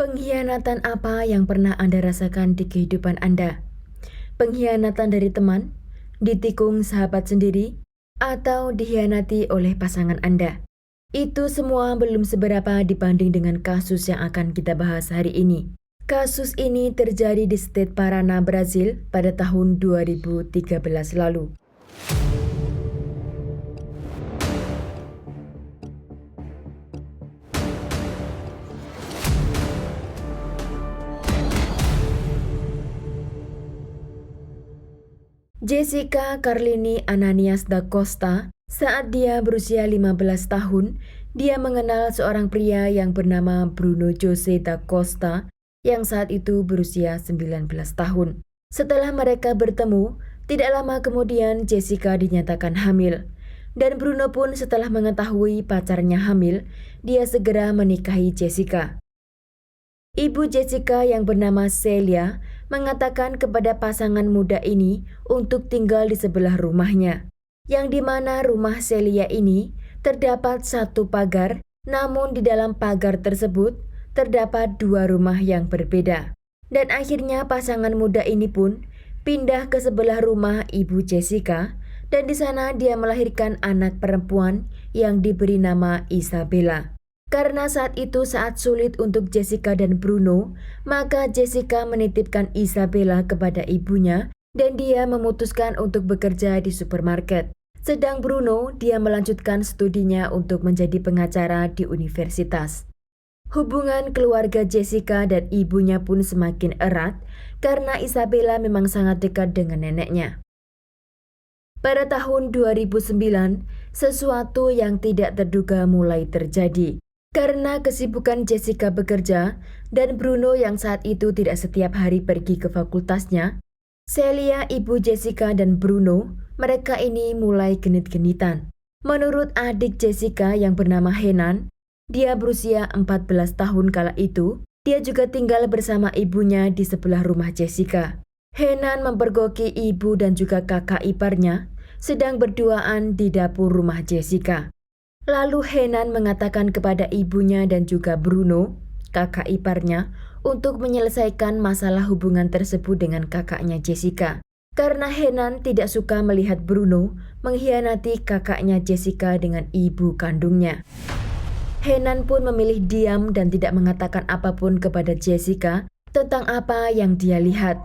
Pengkhianatan apa yang pernah Anda rasakan di kehidupan Anda? Pengkhianatan dari teman, ditikung sahabat sendiri, atau dikhianati oleh pasangan Anda? Itu semua belum seberapa dibanding dengan kasus yang akan kita bahas hari ini. Kasus ini terjadi di State Paraná, Brazil pada tahun 2013 lalu. Jessica Carlini Ananias da Costa, saat dia berusia 15 tahun, dia mengenal seorang pria yang bernama Bruno Jose da Costa yang saat itu berusia 19 tahun. Setelah mereka bertemu, tidak lama kemudian Jessica dinyatakan hamil. Dan Bruno pun setelah mengetahui pacarnya hamil, dia segera menikahi Jessica. Ibu Jessica yang bernama Celia mengatakan kepada pasangan muda ini untuk tinggal di sebelah rumahnya, yang dimana rumah Celia ini terdapat satu pagar, namun di dalam pagar tersebut terdapat dua rumah yang berbeda. Dan akhirnya pasangan muda ini pun pindah ke sebelah rumah ibu Jessica, dan di sana dia melahirkan anak perempuan yang diberi nama Isabella. Karena saat itu saat sulit untuk Jessica dan Bruno, maka Jessica menitipkan Isabella kepada ibunya dan dia memutuskan untuk bekerja di supermarket. Sedang Bruno, dia melanjutkan studinya untuk menjadi pengacara di universitas. Hubungan keluarga Jessica dan ibunya pun semakin erat karena Isabella memang sangat dekat dengan neneknya. Pada tahun 2009, sesuatu yang tidak terduga mulai terjadi. Karena kesibukan Jessica bekerja dan Bruno yang saat itu tidak setiap hari pergi ke fakultasnya, Celia, ibu Jessica dan Bruno, mereka ini mulai genit-genitan. Menurut adik Jessica yang bernama Henan, dia berusia 14 tahun kala itu, dia juga tinggal bersama ibunya di sebelah rumah Jessica. Henan mempergoki ibu dan juga kakak iparnya sedang berduaan di dapur rumah Jessica. Lalu Henan mengatakan kepada ibunya dan juga Bruno, kakak iparnya, untuk menyelesaikan masalah hubungan tersebut dengan kakaknya Jessica. Karena Henan tidak suka melihat Bruno mengkhianati kakaknya Jessica dengan ibu kandungnya. Henan pun memilih diam dan tidak mengatakan apapun kepada Jessica tentang apa yang dia lihat.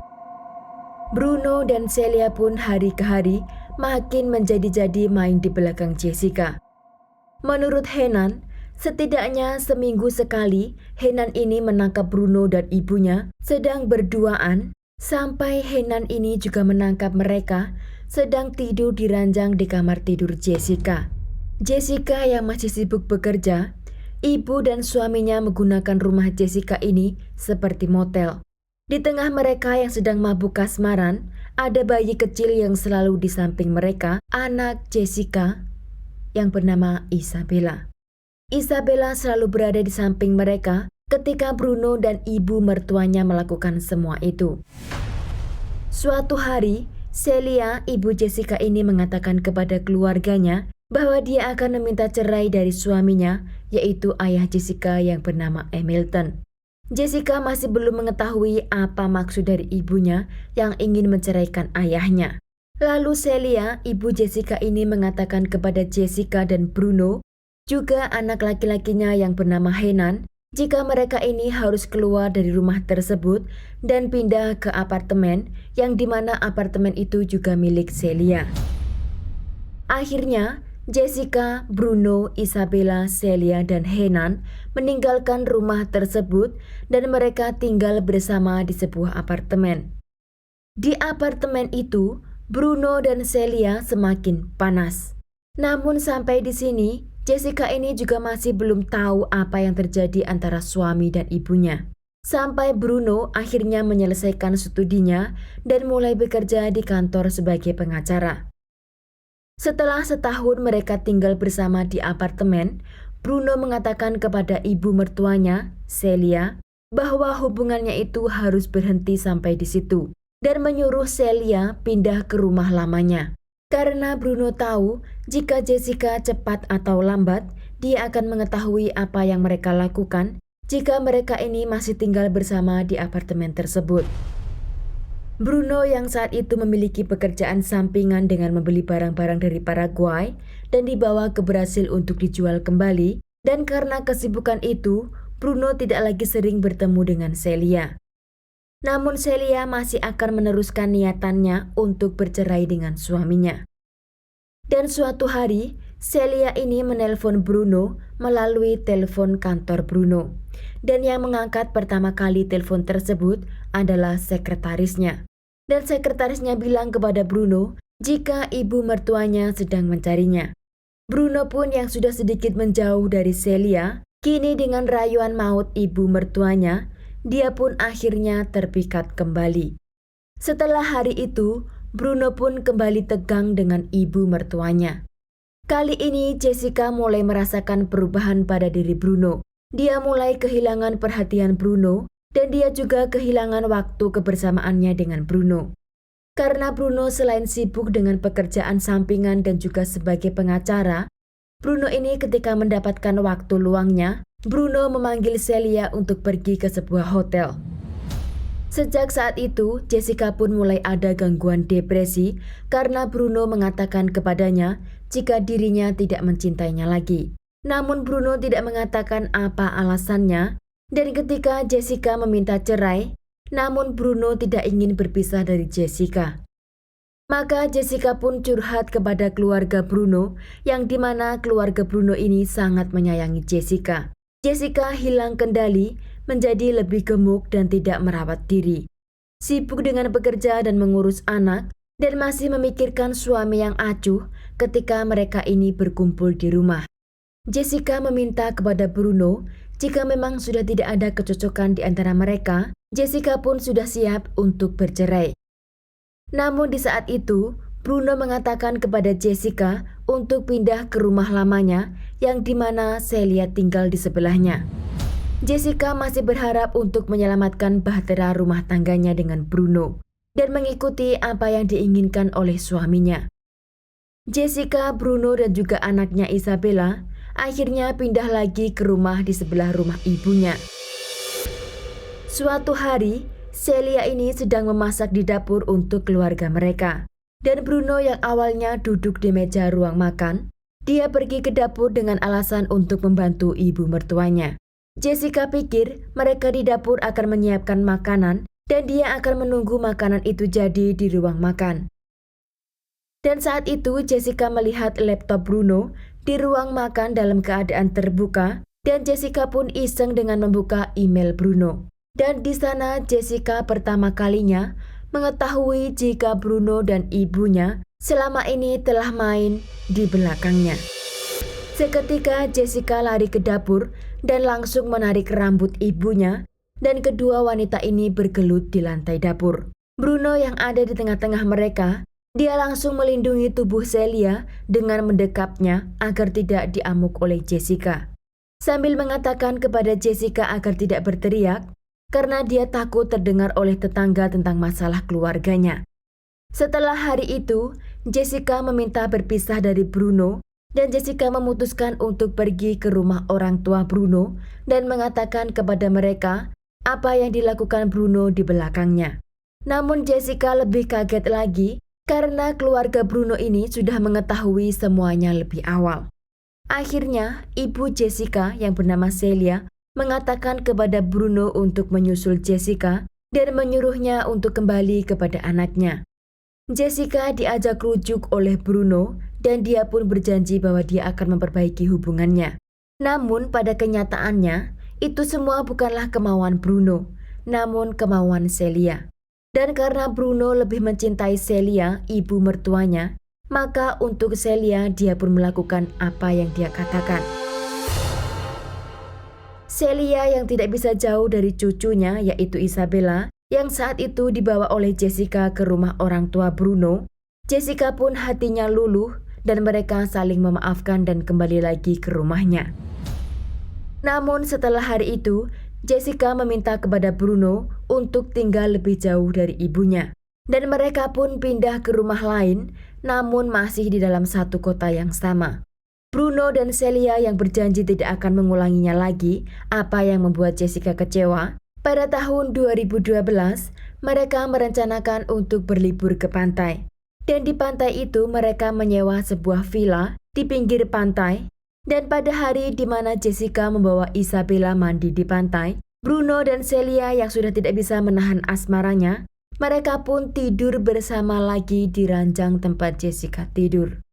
Bruno dan Celia pun hari ke hari makin menjadi-jadi main di belakang Jessica. Menurut Henan, setidaknya seminggu sekali Henan ini menangkap Bruno dan ibunya sedang berduaan, sampai Henan ini juga menangkap mereka sedang tidur di ranjang di kamar tidur Jessica. Jessica yang masih sibuk bekerja, ibu dan suaminya menggunakan rumah Jessica ini seperti motel. Di tengah mereka yang sedang mabuk kasmaran, ada bayi kecil yang selalu di samping mereka, anak Jessica yang bernama Isabella. Isabella selalu berada di samping mereka ketika Bruno dan ibu mertuanya melakukan semua itu. Suatu hari, Celia, ibu Jessica ini mengatakan kepada keluarganya bahwa dia akan meminta cerai dari suaminya, yaitu ayah Jessica yang bernama Hamilton. Jessica masih belum mengetahui apa maksud dari ibunya yang ingin menceraikan ayahnya. Lalu Celia, ibu Jessica ini mengatakan kepada Jessica dan Bruno, juga anak laki-lakinya yang bernama Henan, jika mereka ini harus keluar dari rumah tersebut dan pindah ke apartemen yang dimana apartemen itu juga milik Celia. Akhirnya, Jessica, Bruno, Isabella, Celia, dan Henan meninggalkan rumah tersebut dan mereka tinggal bersama di sebuah apartemen. Di apartemen itu, Bruno dan Celia semakin panas. Namun sampai di sini, Jessica ini juga masih belum tahu apa yang terjadi antara suami dan ibunya. Sampai Bruno akhirnya menyelesaikan studinya dan mulai bekerja di kantor sebagai pengacara. Setelah setahun mereka tinggal bersama di apartemen, Bruno mengatakan kepada ibu mertuanya, Celia, bahwa hubungannya itu harus berhenti sampai di situ. Dan menyuruh Celia pindah ke rumah lamanya. Karena Bruno tahu jika Jessica cepat atau lambat, dia akan mengetahui apa yang mereka lakukan jika mereka ini masih tinggal bersama di apartemen tersebut. Bruno yang saat itu memiliki pekerjaan sampingan dengan membeli barang-barang dari Paraguay dan dibawa ke Brasil untuk dijual kembali, dan karena kesibukan itu, Bruno tidak lagi sering bertemu dengan Celia. Namun Celia masih akan meneruskan niatannya untuk bercerai dengan suaminya. Dan suatu hari, Celia ini menelpon Bruno melalui telepon kantor Bruno. Dan yang mengangkat pertama kali telepon tersebut adalah sekretarisnya. Dan sekretarisnya bilang kepada Bruno jika ibu mertuanya sedang mencarinya. Bruno pun yang sudah sedikit menjauh dari Celia, kini dengan rayuan maut ibu mertuanya, dia pun akhirnya terpikat kembali. Setelah hari itu, Bruno pun kembali tegang dengan ibu mertuanya. Kali ini Jessica mulai merasakan perubahan pada diri Bruno. Dia mulai kehilangan perhatian Bruno dan dia juga kehilangan waktu kebersamaannya dengan Bruno. Karena Bruno selain sibuk dengan pekerjaan sampingan dan juga sebagai pengacara, Bruno ini ketika mendapatkan waktu luangnya, Bruno memanggil Celia untuk pergi ke sebuah hotel. Sejak saat itu, Jessica pun mulai ada gangguan depresi karena Bruno mengatakan kepadanya jika dirinya tidak mencintainya lagi. Namun Bruno tidak mengatakan apa alasannya, dan ketika Jessica meminta cerai, namun Bruno tidak ingin berpisah dari Jessica. Maka Jessica pun curhat kepada keluarga Bruno, yang dimana keluarga Bruno ini sangat menyayangi Jessica. Jessica hilang kendali, menjadi lebih gemuk dan tidak merawat diri. Sibuk dengan bekerja dan mengurus anak, dan masih memikirkan suami yang acuh ketika mereka ini berkumpul di rumah. Jessica meminta kepada Bruno, jika memang sudah tidak ada kecocokan di antara mereka, Jessica pun sudah siap untuk bercerai. Namun di saat itu, Bruno mengatakan kepada Jessica untuk pindah ke rumah lamanya yang dimana Celia tinggal di sebelahnya. Jessica masih berharap untuk menyelamatkan bahtera rumah tangganya dengan Bruno dan mengikuti apa yang diinginkan oleh suaminya. Jessica, Bruno, dan juga anaknya Isabella akhirnya pindah lagi ke rumah di sebelah rumah ibunya. Suatu hari, Celia ini sedang memasak di dapur untuk keluarga mereka. Dan Bruno yang awalnya duduk di meja ruang makan, dia pergi ke dapur dengan alasan untuk membantu ibu mertuanya. Jessica pikir mereka di dapur akan menyiapkan makanan dan dia akan menunggu makanan itu jadi di ruang makan. Dan saat itu Jessica melihat laptop Bruno di ruang makan dalam keadaan terbuka dan Jessica pun iseng dengan membuka email Bruno. Dan di sana Jessica pertama kalinya mengetahui jika Bruno dan ibunya selama ini telah main di belakangnya. Seketika Jessica lari ke dapur dan langsung menarik rambut ibunya dan kedua wanita ini bergelut di lantai dapur. Bruno yang ada di tengah-tengah mereka, dia langsung melindungi tubuh Celia dengan mendekapnya agar tidak diamuk oleh Jessica. Sambil mengatakan kepada Jessica agar tidak berteriak, karena dia takut terdengar oleh tetangga tentang masalah keluarganya. Setelah hari itu, Jessica meminta berpisah dari Bruno dan Jessica memutuskan untuk pergi ke rumah orang tua Bruno dan mengatakan kepada mereka apa yang dilakukan Bruno di belakangnya. Namun Jessica lebih kaget lagi karena keluarga Bruno ini sudah mengetahui semuanya lebih awal. Akhirnya, ibu Jessica yang bernama Celia mengatakan kepada Bruno untuk menyusul Jessica dan menyuruhnya untuk kembali kepada anaknya. Jessica diajak rujuk oleh Bruno dan dia pun berjanji bahwa dia akan memperbaiki hubungannya. Namun pada kenyataannya, itu semua bukanlah kemauan Bruno, namun kemauan Celia. Dan karena Bruno lebih mencintai Celia, ibu mertuanya, maka untuk Celia dia pun melakukan apa yang dia katakan. Celia yang tidak bisa jauh dari cucunya yaitu Isabella yang saat itu dibawa oleh Jessica ke rumah orang tua Bruno. Jessica pun hatinya luluh dan mereka saling memaafkan dan kembali lagi ke rumahnya. Namun setelah hari itu, Jessica meminta kepada Bruno untuk tinggal lebih jauh dari ibunya. Dan mereka pun pindah ke rumah lain namun masih di dalam satu kota yang sama. Bruno Bruno dan Celia yang berjanji tidak akan mengulanginya lagi, apa yang membuat Jessica kecewa. Pada tahun 2012, mereka merencanakan untuk berlibur ke pantai. Dan di pantai itu mereka menyewa sebuah villa di pinggir pantai. Dan pada hari di mana Jessica membawa Isabella mandi di pantai, Bruno dan Celia yang sudah tidak bisa menahan asmaranya, mereka pun tidur bersama lagi di ranjang tempat Jessica tidur.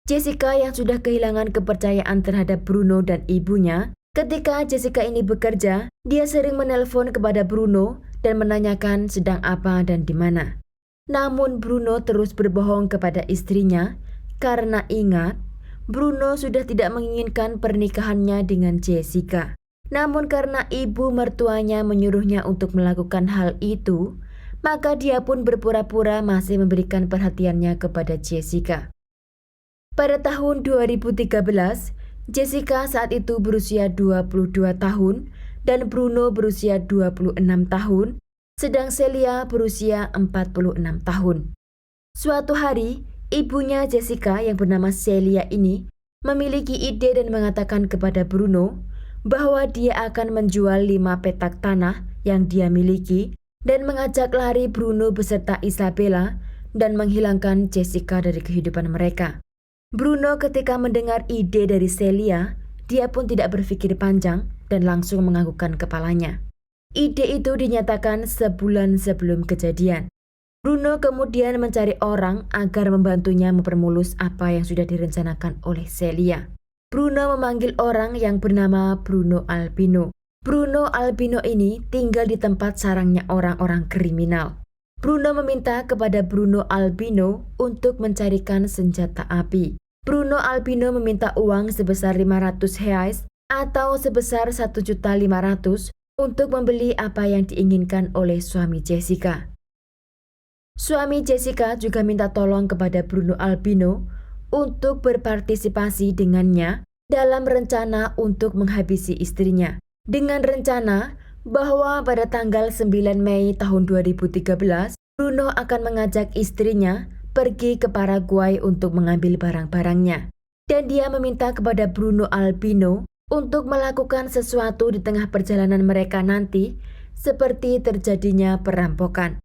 Jessica yang sudah kehilangan kepercayaan terhadap Bruno dan ibunya, ketika Jessica ini bekerja, dia sering menelpon kepada Bruno dan menanyakan sedang apa dan di mana. Namun Bruno terus berbohong kepada istrinya karena ingat, Bruno sudah tidak menginginkan pernikahannya dengan Jessica. Namun karena ibu mertuanya menyuruhnya untuk melakukan hal itu, maka dia pun berpura-pura masih memberikan perhatiannya kepada Jessica. Pada tahun 2013, Jessica saat itu berusia 22 tahun dan Bruno berusia 26 tahun, sedang Celia berusia 46 tahun. Suatu hari, ibunya Jessica yang bernama Celia ini memiliki ide dan mengatakan kepada Bruno bahwa dia akan menjual 5 petak tanah yang dia miliki dan mengajak lari Bruno beserta Isabella dan menghilangkan Jessica dari kehidupan mereka. Bruno ketika mendengar ide dari Celia, dia pun tidak berpikir panjang dan langsung menganggukkan kepalanya. Ide itu dinyatakan sebulan sebelum kejadian. Bruno kemudian mencari orang agar membantunya mempermulus apa yang sudah direncanakan oleh Celia. Bruno memanggil orang yang bernama Bruno Albino. Bruno Albino ini tinggal di tempat sarangnya orang-orang kriminal. Bruno meminta kepada Bruno Albino untuk mencarikan senjata api. Bruno Albino meminta uang sebesar 500 reais atau sebesar 1.500.000 untuk membeli apa yang diinginkan oleh suami Jessica. Suami Jessica juga minta tolong kepada Bruno Albino untuk berpartisipasi dengannya dalam rencana untuk menghabisi istrinya. Dengan rencana bahwa pada tanggal 9 Mei tahun 2013, Bruno akan mengajak istrinya pergi ke Paraguay untuk mengambil barang-barangnya. Dan dia meminta kepada Bruno Albino untuk melakukan sesuatu di tengah perjalanan mereka nanti, seperti terjadinya perampokan.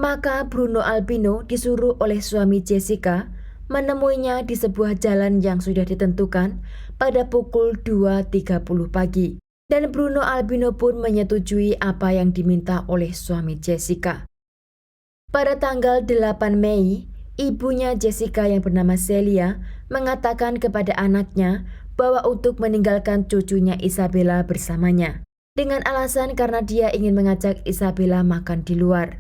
Maka Bruno Albino disuruh oleh suami Jessica menemuinya di sebuah jalan yang sudah ditentukan pada pukul 2.30 pagi. Dan Bruno Albino pun menyetujui apa yang diminta oleh suami Jessica. Pada tanggal 8 Mei, ibunya Jessica yang bernama Celia mengatakan kepada anaknya bahwa untuk meninggalkan cucunya Isabella bersamanya, dengan alasan karena dia ingin mengajak Isabella makan di luar.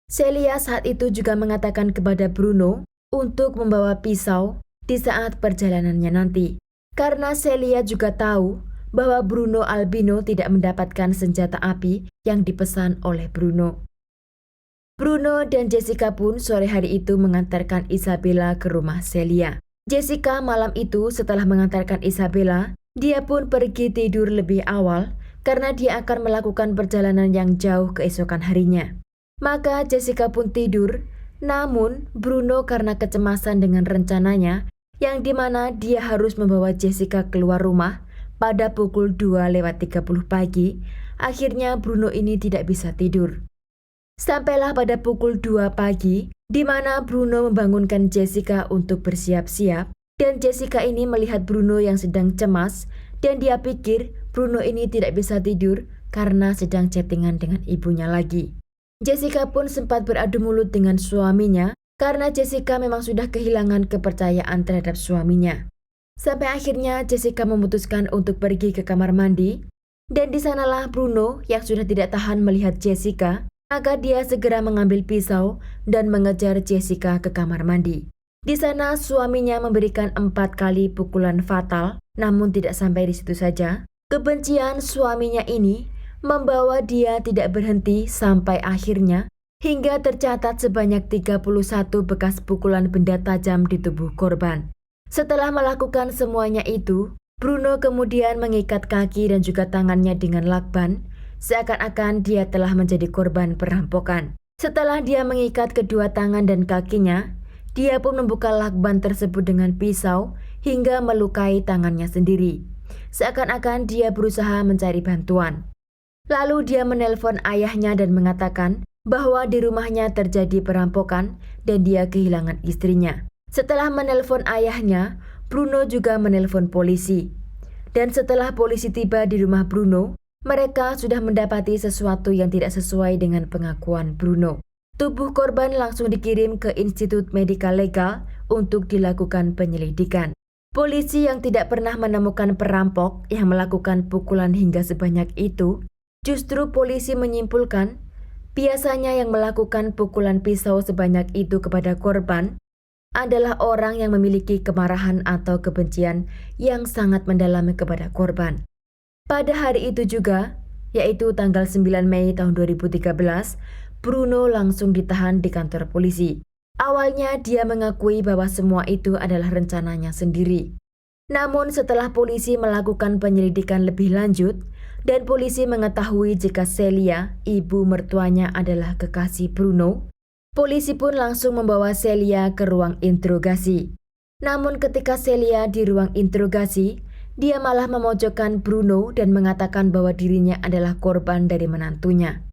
Celia saat itu juga mengatakan kepada Bruno untuk membawa pisau di saat perjalanannya nanti, karena Celia juga tahu bahwa Bruno Albino tidak mendapatkan senjata api yang dipesan oleh Bruno. Bruno dan Jessica pun sore hari itu mengantarkan Isabella ke rumah Celia. Jessica malam itu setelah mengantarkan Isabella, dia pun pergi tidur lebih awal karena dia akan melakukan perjalanan yang jauh keesokan harinya. Maka Jessica pun tidur, namun Bruno karena kecemasan dengan rencananya, yang dimana dia harus membawa Jessica keluar rumah pada pukul 2.30 pagi, akhirnya Bruno ini tidak bisa tidur. Sampailah pada pukul 2 pagi, di mana Bruno membangunkan Jessica untuk bersiap-siap, dan Jessica ini melihat Bruno yang sedang cemas, dan dia pikir Bruno ini tidak bisa tidur karena sedang chattingan dengan ibunya lagi. Jessica pun sempat beradu mulut dengan suaminya, karena Jessica memang sudah kehilangan kepercayaan terhadap suaminya. Sampai akhirnya Jessica memutuskan untuk pergi ke kamar mandi, dan di sanalah Bruno yang sudah tidak tahan melihat Jessica, maka dia segera mengambil pisau dan mengejar Jessica ke kamar mandi. Di sana suaminya memberikan 4 kali pukulan fatal, namun tidak sampai di situ saja. Kebencian suaminya ini membawa dia tidak berhenti sampai akhirnya hingga tercatat sebanyak 31 bekas pukulan benda tajam di tubuh korban. Setelah melakukan semuanya itu, Bruno kemudian mengikat kaki dan juga tangannya dengan lakban, seakan-akan dia telah menjadi korban perampokan. Setelah dia mengikat kedua tangan dan kakinya, dia pun membuka lakban tersebut dengan pisau hingga melukai tangannya sendiri. Seakan-akan dia berusaha mencari bantuan. Lalu dia menelpon ayahnya dan mengatakan bahwa di rumahnya terjadi perampokan dan dia kehilangan istrinya. Setelah menelpon ayahnya, Bruno juga menelpon polisi. Dan setelah polisi tiba di rumah Bruno, mereka sudah mendapati sesuatu yang tidak sesuai dengan pengakuan Bruno. Tubuh korban langsung dikirim ke Institut Medikal Legal untuk dilakukan penyelidikan. Polisi yang tidak pernah menemukan perampok yang melakukan pukulan hingga sebanyak itu, justru polisi menyimpulkan biasanya yang melakukan pukulan pisau sebanyak itu kepada korban adalah orang yang memiliki kemarahan atau kebencian yang sangat mendalam kepada korban. Pada hari itu juga, yaitu tanggal 9 Mei tahun 2013, Bruno langsung ditahan di kantor polisi. Awalnya dia mengakui bahwa semua itu adalah rencananya sendiri. Namun setelah polisi melakukan penyelidikan lebih lanjut, dan polisi mengetahui jika Celia, ibu mertuanya adalah kekasih Bruno, polisi pun langsung membawa Celia ke ruang interogasi. Namun ketika Celia di ruang interogasi, dia malah memojokkan Bruno dan mengatakan bahwa dirinya adalah korban dari menantunya.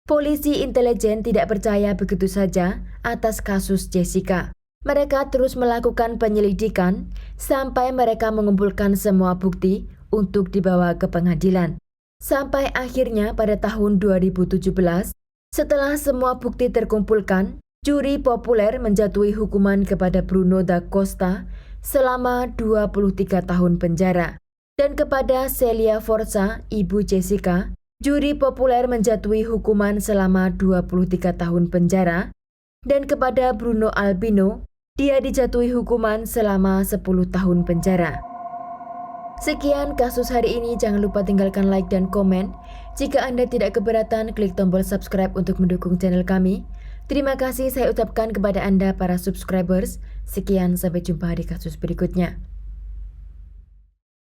Polisi intelijen tidak percaya begitu saja atas kasus Jessica. Mereka terus melakukan penyelidikan sampai mereka mengumpulkan semua bukti untuk dibawa ke pengadilan. Sampai akhirnya pada tahun 2017, setelah semua bukti terkumpulkan, juri populer menjatuhi hukuman kepada Bruno da Costa selama 23 tahun penjara. Dan kepada Celia Forza, ibu Jessica, juri populer menjatuhi hukuman selama 23 tahun penjara. Dan kepada Bruno Albino, dia dijatuhi hukuman selama 10 tahun penjara. Sekian kasus hari ini, jangan lupa tinggalkan like dan komen. Jika Anda tidak keberatan, klik tombol subscribe untuk mendukung channel kami. Terima kasih saya ucapkan kepada Anda para subscribers. Sekian, sampai jumpa di kasus berikutnya.